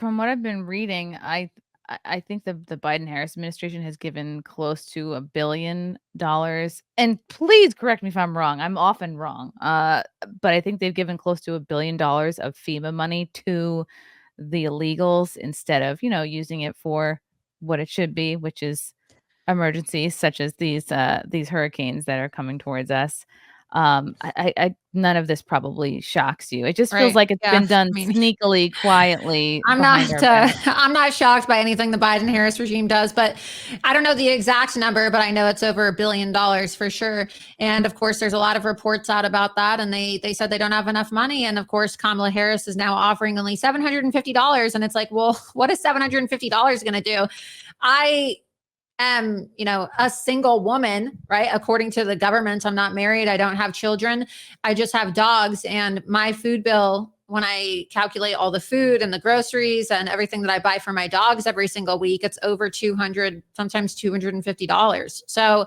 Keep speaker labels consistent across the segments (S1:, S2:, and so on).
S1: from what I've been reading, I think the Biden-Harris administration has given close to $1 billion, and please correct me if I'm wrong. I'm often wrong. But I think they've given close to $1 billion of FEMA money to the illegals instead of, using it for what it should be, which is emergencies such as these hurricanes that are coming towards us. None of this probably shocks you. It just feels
S2: Right.
S1: like it's
S2: Yeah.
S1: been done
S2: I mean,
S1: sneakily, quietly
S2: I'm
S1: behind
S2: not
S1: our back.
S2: I'm not shocked by anything the Biden Harris regime does, but I don't know the exact number, but I know it's over $1 billion for sure. And of course, there's a lot of reports out about that, and they said they don't have enough money. And of course, Kamala Harris is now offering only $750, and it's like, well, what is $750 going to do? I am, a single woman, right? According to the government, I'm not married. I don't have children. I just have dogs. And my food bill, when I calculate all the food and the groceries and everything that I buy for my dogs every single week, it's over 200, sometimes $250. So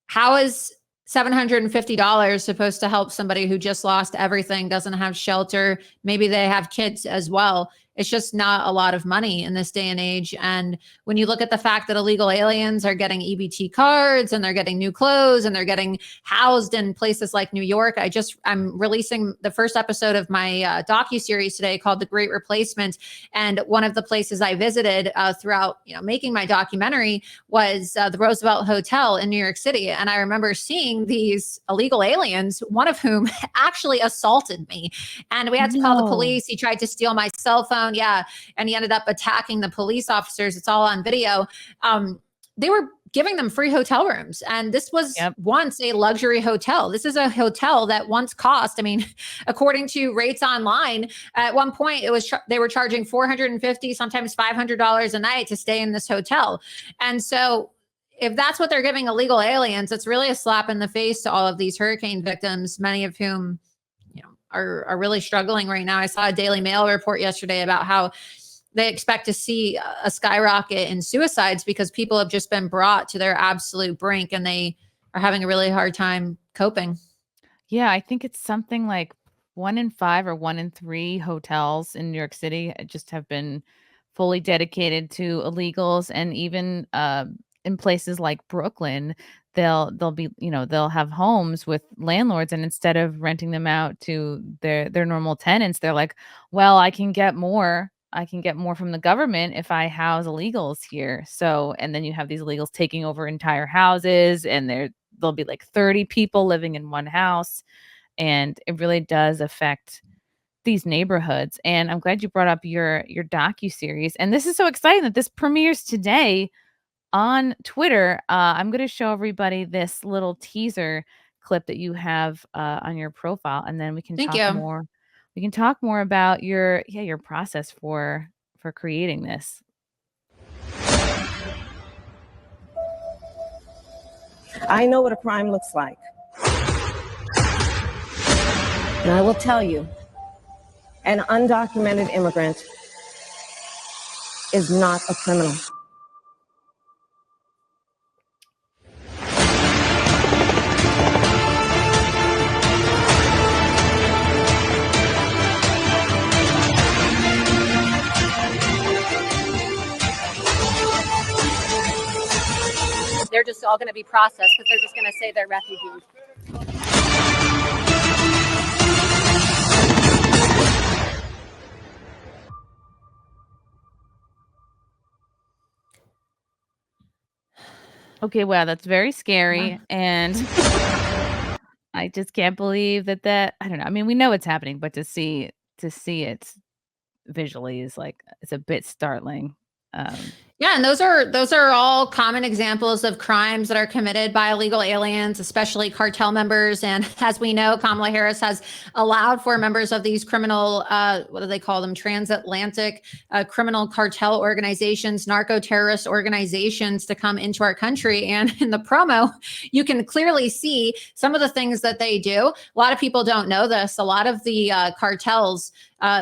S2: how is $750 supposed to help somebody who just lost everything, doesn't have shelter? Maybe they have kids as well. It's just not a lot of money in this day and age. And when you look at the fact that illegal aliens are getting EBT cards and they're getting new clothes and they're getting housed in places like New York, I'm releasing the first episode of my docuseries today called The Great Replacement. And one of the places I visited throughout, making my documentary was the Roosevelt Hotel in New York City. And I remember seeing these illegal aliens, one of whom actually assaulted me. And we had to call the
S1: No.
S2: police. He tried to steal my cell phone. Yeah. And he ended up attacking the police officers. It's all on video. They were giving them free hotel rooms. And this was
S1: Yep.
S2: once a luxury hotel. This is a hotel that once cost, according to rates online, at one point they were charging $450, sometimes $500 a night to stay in this hotel. And so if that's what they're giving illegal aliens, it's really a slap in the face to all of these hurricane victims, many of whom are really struggling right now. I saw a Daily Mail report yesterday about how they expect to see a skyrocket in suicides because people have just been brought to their absolute brink and they are having a really hard time coping.
S1: Yeah, I think it's something like 1 in 5 or 1 in 3 hotels in New York City just have been fully dedicated to illegals, and even, in places like Brooklyn, they'll be they'll have homes with landlords, and instead of renting them out to their normal tenants, they're like, "Well, I can get more from the government if I house illegals here." So and then you have these illegals taking over entire houses, and there'll be like 30 people living in one house, and it really does affect these neighborhoods. And I'm glad you brought up your docu-series, and this is so exciting that this premieres today on Twitter. I'm going to show everybody this little teaser clip that you have on your profile, and then
S2: Thank you.
S1: we can talk more about your process for creating this.
S3: I know what a crime looks like. And I will tell you, an undocumented immigrant is not a criminal.
S4: They're just all going to be processed because they're just going to say they're refugees.
S1: Okay, wow, that's very scary, and I just can't believe that I don't know. I mean, we know it's happening, but to see it visually is like it's a bit startling. Um,
S2: Yeah, and those are all common examples of crimes that are committed by illegal aliens, especially cartel members. And as we know, Kamala Harris has allowed for members of these criminal, what do they call them, transatlantic criminal cartel organizations, narco-terrorist organizations to come into our country. And in the promo, you can clearly see some of the things that they do. A lot of people don't know this. A lot of the cartels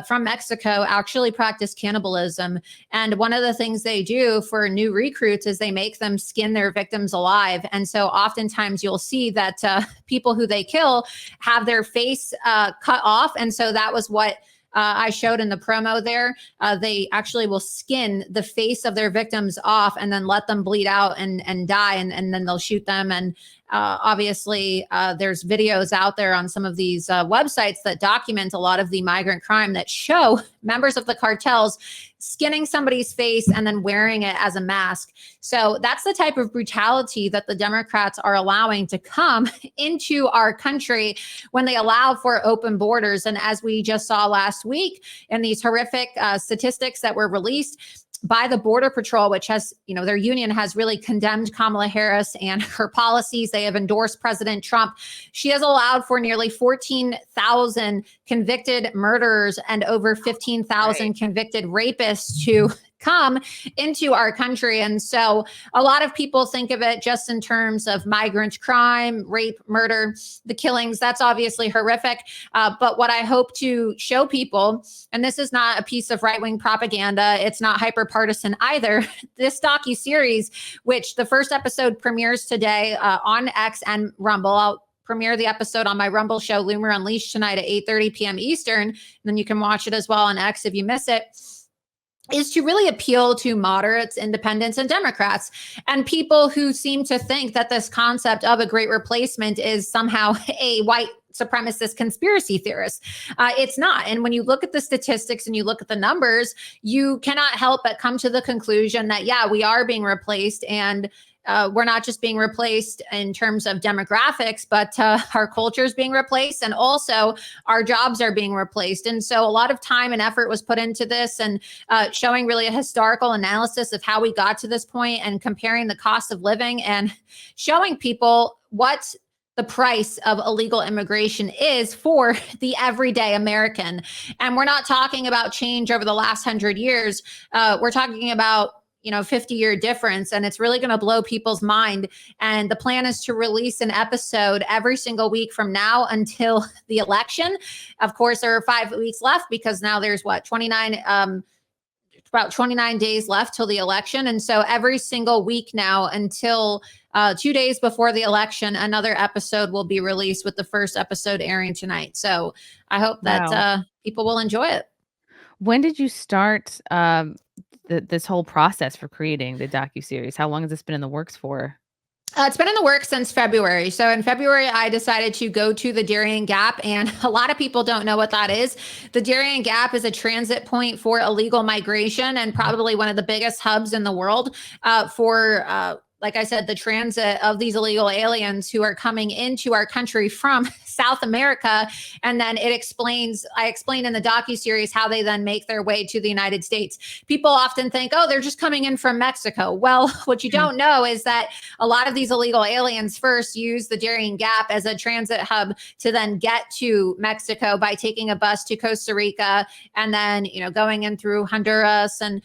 S2: from Mexico actually practice cannibalism. And one of the things they do for new recruits is they make them skin their victims alive. And so oftentimes you'll see that people who they kill have their face cut off. And so that was what I showed in the promo there, they actually will skin the face of their victims off and then let them bleed out and die, and then they'll shoot them. And obviously, there's videos out there on some of these websites that document a lot of the migrant crime that show members of the cartels skinning somebody's face and then wearing it as a mask. So that's the type of brutality that the Democrats are allowing to come into our country when they allow for open borders. And as we just saw last week in these horrific statistics that were released by the Border Patrol, which has, their union has really condemned Kamala Harris and her policies. They have endorsed President Trump. She has allowed for nearly 14,000 convicted murderers and over 15,000 convicted rapists to come into our country. And so a lot of people think of it just in terms of migrant crime, rape, murder, the killings. That's obviously horrific. But what I hope to show people, and this is not a piece of right-wing propaganda, it's not hyper-partisan either, this docuseries, which the first episode premieres today on X and Rumble. I'll premiere the episode on my Rumble show, Loomer Unleashed, tonight at 8:30 p.m. Eastern. And then you can watch it as well on X if you miss it. Is to really appeal to moderates, independents, and Democrats, and people who seem to think that this concept of a great replacement is somehow a white supremacist conspiracy theorist. It's not. And when you look at the statistics and you look at the numbers, you cannot help but come to the conclusion that, yeah, we are being replaced, and we're not just being replaced in terms of demographics, but our culture is being replaced, and also our jobs are being replaced. And so a lot of time and effort was put into this, and showing really a historical analysis of how we got to this point and comparing the cost of living and showing people what the price of illegal immigration is for the everyday American. And we're not talking about change over the last 100 years. We're talking about 50-year difference, and it's really going to blow people's mind. And the plan is to release an episode every single week from now until the election. Of course, there are 5 weeks left because now there's about 29 days left till the election. And so every single week now until 2 days before the election, another episode will be released, with the first episode airing tonight. So I hope that people will enjoy it.
S1: When did you start this whole process for creating the docuseries? How long has this been in the works for?
S2: It's been in the works since February. So in February, I decided to go to the Darien Gap, and a lot of people don't know what that is. The Darien Gap is a transit point for illegal migration, and probably one of the biggest hubs in the world for like I said, the transit of these illegal aliens who are coming into our country from South America. And then I explained in the docuseries how they then make their way to the United States. People often think, oh, they're just coming in from Mexico. Well, what you don't know is that a lot of these illegal aliens first use the Darien Gap as a transit hub to then get to Mexico by taking a bus to Costa Rica, and then, going in through Honduras. And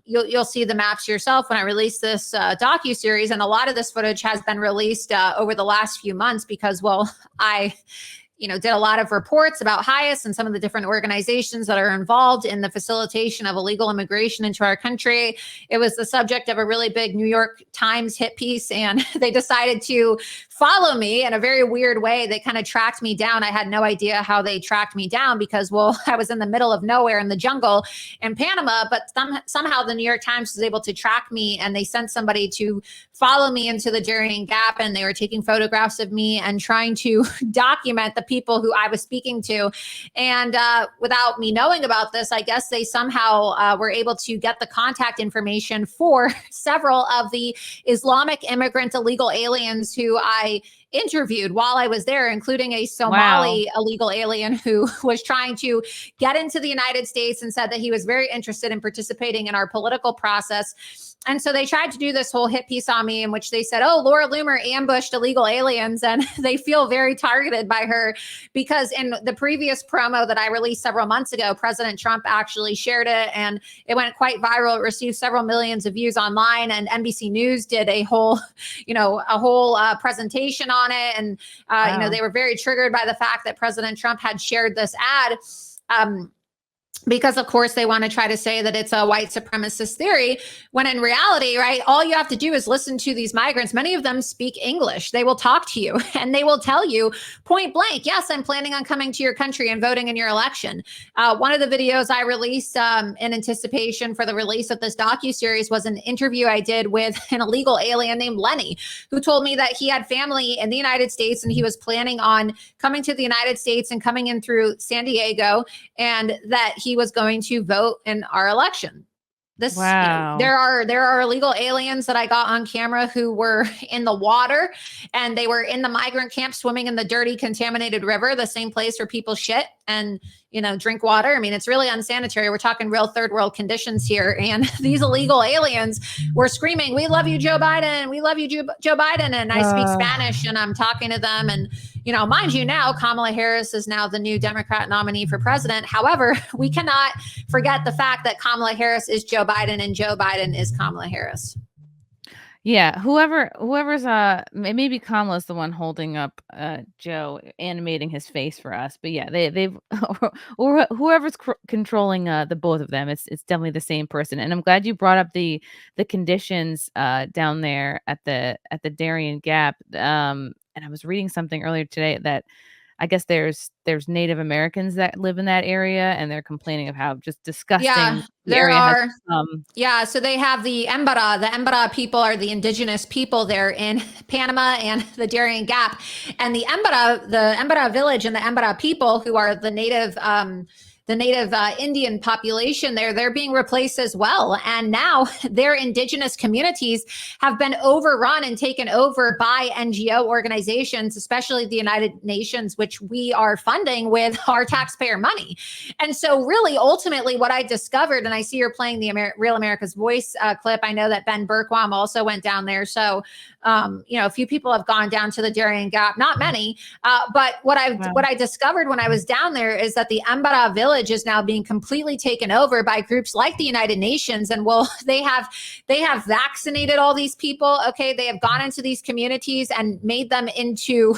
S2: you'll see the maps yourself when I release this docuseries. And a lot of this footage has been released over the last few months because, I did a lot of reports about HIAS and some of the different organizations that are involved in the facilitation of illegal immigration into our country. It was the subject of a really big New York Times hit piece, and they decided to follow me in a very weird way. They kind of tracked me down. I had no idea how they tracked me down because, I was in the middle of nowhere in the jungle in Panama, but somehow the New York Times was able to track me, and they sent somebody to follow me into the Darien Gap, and they were taking photographs of me and trying to document the people who I was speaking to. And without me knowing about this, I guess they somehow were able to get the contact information for several of the Islamic immigrant illegal aliens who I interviewed while I was there, including a Somali illegal alien who was trying to get into the United States and said that he was very interested in participating in our political process. And so they tried to do this whole hit piece on me in which they said, oh, Laura Loomer ambushed illegal aliens. And they feel very targeted by her because in the previous promo that I released several months ago, President Trump actually shared it and it went quite viral. It received several millions of views online, and NBC News did a whole presentation on it. And, they were very triggered by the fact that President Trump had shared this ad. because of course they want to try to say that it's a white supremacist theory, when in reality, right, all you have to do is listen to these migrants. Many of them speak English. They will talk to you and they will tell you point blank, yes, I'm planning on coming to your country and voting in your election. One of the videos I released in anticipation for the release of this docuseries was an interview I did with an illegal alien named Lenny, who told me that he had family in the United States and he was planning on coming to the United States and coming in through San Diego, and that he was going to vote in our election. This,
S1: Wow.
S2: there are illegal aliens that I got on camera who were in the water, and they were in the migrant camp swimming in the dirty, contaminated river, the same place where people shit and, drink water. I mean, it's really unsanitary. We're talking real third world conditions here. And these illegal aliens were screaming, "We love you, Joe Biden. We love you, Joe Biden." And I speak Spanish and I'm talking to them. And, mind you now, Kamala Harris is now the new Democrat nominee for president. However, we cannot forget the fact that Kamala Harris is Joe Biden and Joe Biden is Kamala Harris.
S1: Yeah, whoever's maybe Kamala's the one holding up Joe, animating his face for us. But yeah, they've or whoever's controlling the both of them, it's definitely the same person. And I'm glad you brought up the conditions down there at the Darien Gap. And I was reading something earlier today that I guess there's Native Americans that live in that area, and they're complaining of how just disgusting the
S2: there
S1: area
S2: are.
S1: has.
S2: So they have the Embera. The Embera people are the indigenous people there in Panama and the Darien Gap. And the Embera village and the Embera people, who are the native Indian population there, they're being replaced as well. And now their indigenous communities have been overrun and taken over by NGO organizations, especially the United Nations, which we are funding with our taxpayer money. And so really, ultimately, what I discovered, and I see you're playing the Real America's Voice clip. I know that Ben Bergquam also went down there. So, a few people have gone down to the Darien Gap, not many. But what I discovered when I was down there is that the Embera village is now being completely taken over by groups like the United Nations. And they have vaccinated all these people. Okay, they have gone into these communities and made them into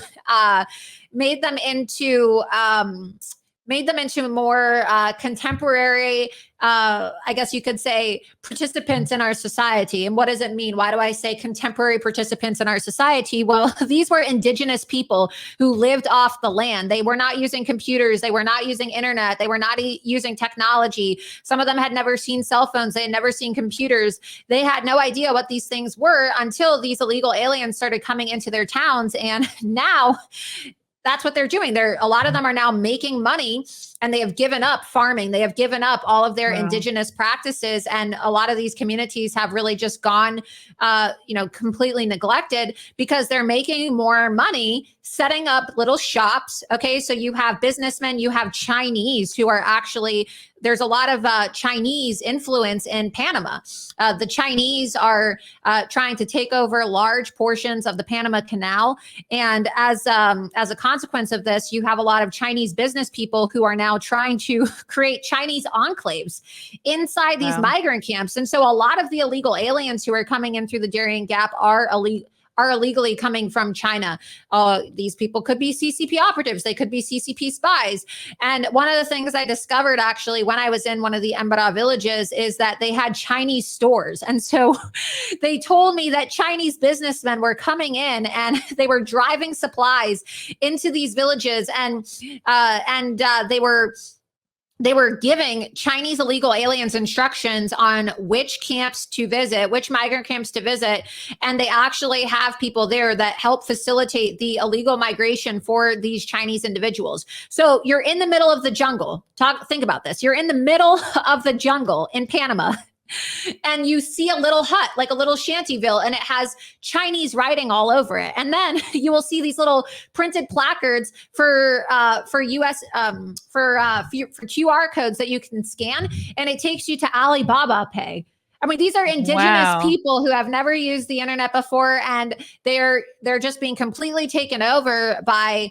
S2: more contemporary, I guess you could say, participants in our society. And what does it mean? Why do I say contemporary participants in our society? Well, these were indigenous people who lived off the land. They were not using computers. They were not using internet. They were not using technology. Some of them had never seen cell phones. They had never seen computers. They had no idea what these things were until these illegal aliens started coming into their towns. And now that's what they're doing. A lot of them are now making money, and they have given up farming. They have given up all of their indigenous practices. And a lot of these communities have really just gone, completely neglected, because they're making more money setting up little shops. Okay. So you have businessmen, you have Chinese who are actually, there's a lot of Chinese influence in Panama. The Chinese are trying to take over large portions of the Panama Canal. And as a consequence of this, you have a lot of Chinese business people who are now trying to create Chinese enclaves inside these migrant camps. And so a lot of the illegal aliens who are coming in through the Darien Gap are illegally coming from China. These people could be CCP operatives. They could be CCP spies. And one of the things I discovered actually when I was in one of the Embera villages is that they had Chinese stores. And so they told me that Chinese businessmen were coming in and they were driving supplies into these villages, and they were giving Chinese illegal aliens instructions on which camps to visit, which migrant camps to visit. And they actually have people there that help facilitate the illegal migration for these Chinese individuals. So you're in the middle of the jungle. Think about this. You're in the middle of the jungle in Panama. And you see a little hut, like a little shantyville, and it has Chinese writing all over it. And then you will see these little printed placards for QR codes that you can scan, and it takes you to Alibaba Pay. I mean, these are indigenous people who have never used the internet before, and they're just being completely taken over by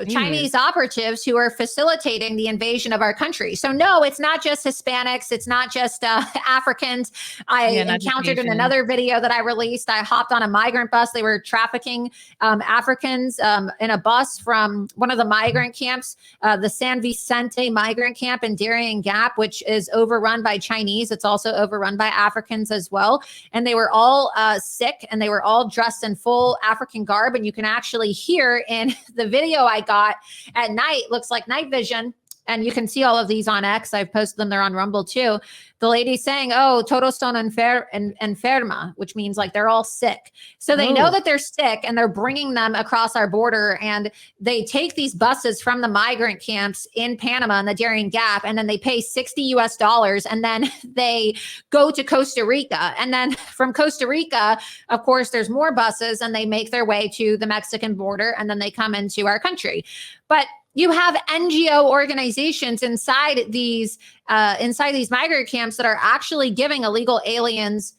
S2: Chinese operatives who are facilitating the invasion of our country. So no, it's not just Hispanics. It's not just Africans. I encountered in another video that I released, I hopped on a migrant bus. They were trafficking Africans in a bus from one of the migrant camps, the San Vicente migrant camp in Darien Gap, which is overrun by Chinese. It's also overrun by Africans as well. And they were all sick, and they were all dressed in full African garb. And you can actually hear in the video I got at night, looks like night vision, and you can see all of these on X. I've posted them. They're on Rumble too. The lady saying, "Oh, todos son enferma," which means like they're all sick. So they know that they're sick, and they're bringing them across our border, and they take these buses from the migrant camps in Panama in the Darien Gap, and then they pay $60 and then they go to Costa Rica. And then from Costa Rica, of course, there's more buses, and they make their way to the Mexican border, and then they come into our country. But you have NGO organizations inside these migrant camps that are actually giving illegal aliens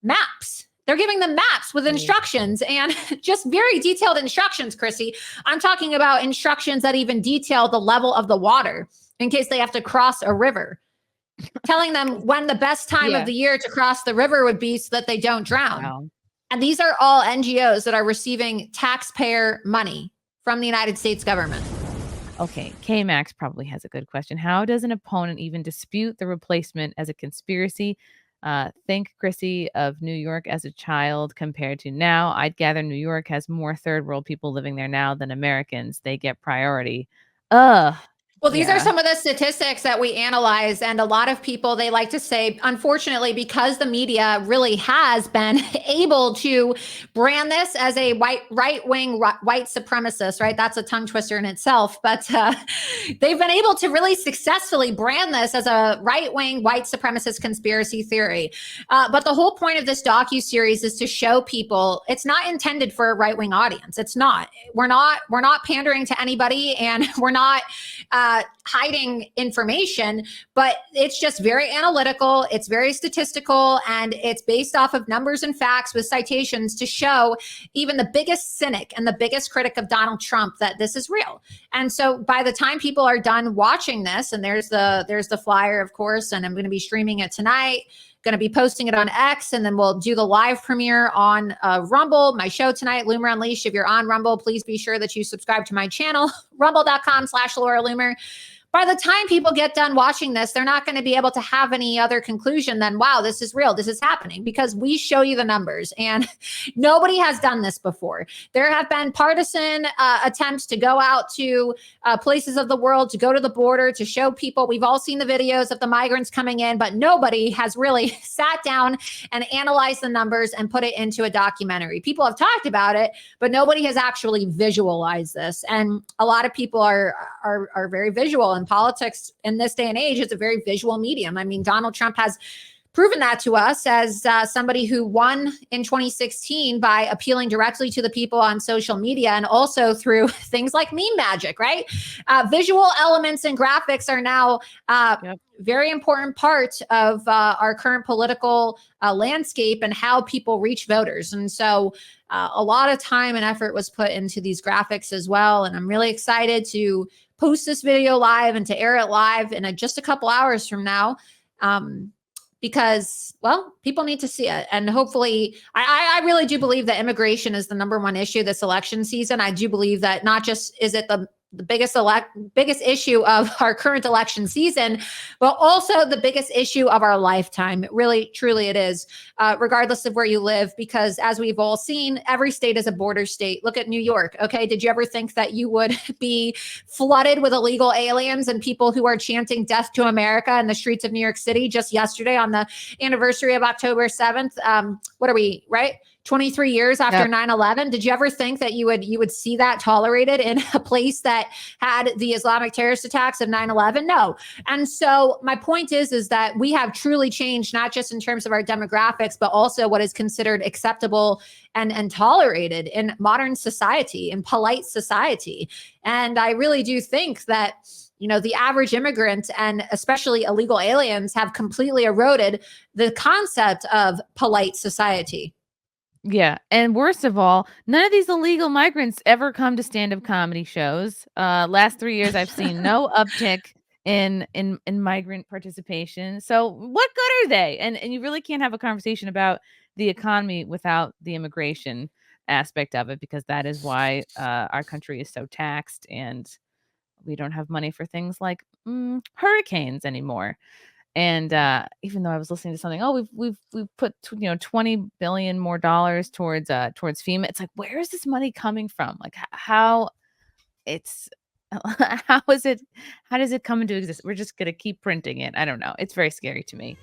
S2: maps. They're giving them maps with instructions, and just very detailed instructions, Chrissy. I'm talking about instructions that even detail the level of the water in case they have to cross a river, telling them when the best time of the year to cross the river would be so that they don't drown. Wow. And these are all NGOs that are receiving taxpayer money from the United States government.
S1: Okay, K-Max probably has a good question. How does an opponent even dispute the replacement as a conspiracy? Think, Chrissy, of New York as a child compared to now. I'd gather New York has more third world people living there now than Americans. They get priority.
S2: Well, these are some of the statistics that we analyze. And a lot of people, they like to say, unfortunately, because the media really has been able to brand this as a right-wing white supremacist, right? That's a tongue twister in itself. But they've been able to really successfully brand this as a right-wing white supremacist conspiracy theory. But the whole point of this docuseries is to show people it's not intended for a right-wing audience. It's not. We're not pandering to anybody, and we're not hiding information, but it's just very analytical. It's very statistical, and it's based off of numbers and facts with citations to show even the biggest cynic and the biggest critic of Donald Trump that this is real. And so by the time people are done watching this, and there's the flyer, of course, and I'm going to be streaming it tonight, going to be posting it on X, and then we'll do the live premiere on Rumble, my show tonight, Loomer Unleashed. If you're on Rumble, please be sure that you subscribe to my channel, rumble.com/Laura Loomer. By the time people get done watching this, they're not going to be able to have any other conclusion than, wow, this is real. This is happening, because we show you the numbers, and nobody has done this before. There have been partisan attempts to go out to places of the world, to go to the border, to show people. We've all seen the videos of the migrants coming in, but nobody has really sat down and analyzed the numbers and put it into a documentary. People have talked about it, but nobody has actually visualized this. And a lot of people are very visual, and politics in this day and age is a very visual medium. I mean, Donald Trump has proven that to us as somebody who won in 2016 by appealing directly to the people on social media, and also through things like meme magic, right? Visual elements and graphics are now very important part of our current political landscape and how people reach voters. And so a lot of time and effort was put into these graphics as well. And I'm really excited to post this video live and to air it live in just a couple hours from now. Because, well, people need to see it. And hopefully, I really do believe that immigration is the number one issue this election season. I do believe that not just is it the biggest issue of our current election season, but also the biggest issue of our lifetime. Really, truly it is, regardless of where you live, because as we've all seen, every state is a border state. Look at New York. Okay. Did you ever think that you would be flooded with illegal aliens and people who are chanting death to America in the streets of New York City just yesterday on the anniversary of October 7th? What are we, right? 23 years after 9/11. Did you ever think that you would see that tolerated in a place that had the Islamic terrorist attacks of 9/11? No. And so my point is that we have truly changed, not just in terms of our demographics, but also what is considered acceptable and tolerated in modern society, in polite society. And I really do think that, you know, the average immigrant and especially illegal aliens have completely eroded the concept of polite society.
S1: Yeah, and worst of all, none of these illegal migrants ever come to stand-up comedy shows. Last 3 years, I've seen no uptick in migrant participation. So what good are they? And you really can't have a conversation about the economy without the immigration aspect of it, because that is why our country is so taxed, and we don't have money for things like hurricanes anymore. And, even though I was listening to something, "Oh, we've put 20 billion more dollars towards FEMA." It's like, where is this money coming from? Like, how it's how is it how does it come into existence? We're just gonna keep printing it. I don't know. It's very scary to me.